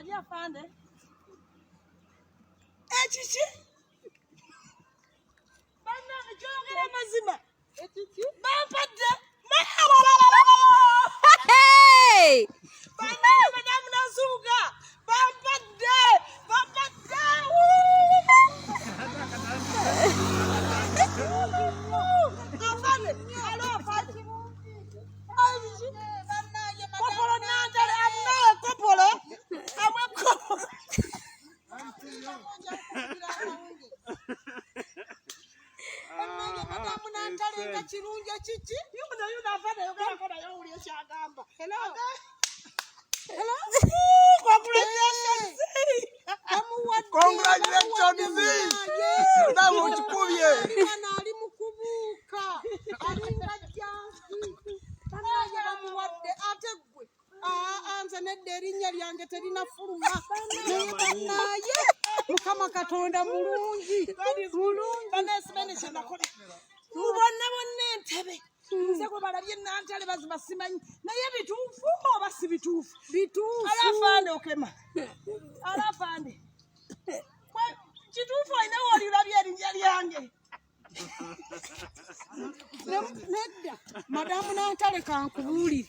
Ali afande. Echichi. Bana njogera mazima. Echichi. Bampadde. Hey! Bana madam nazuga. Bampadde. Bampadde. Afande. Alo afande. Kopolo nantale amna kopolo. Amwe kopolo. Madamu nantalenga kirungi kiki yuno afande yogera kola yowulya kyagamba. Hello. Congratulations. Madamu ukikubye. Ali mukubuuka. Alinga jansi. Banaye bamuwadde ate gwe. Anze nedda erinnya lyange terinafuluma. Naye banaye Mukama Katonda mulungi. Bonna entebe. Nze gwe balabye nantale baziba simanyi. Naye bituufu oba si bituufu? Bituufu. Ala afande okema. Ala afande. Kituufu olina woolirabye erinnya lyange. Nedda. Madamu nantale kankubuulire.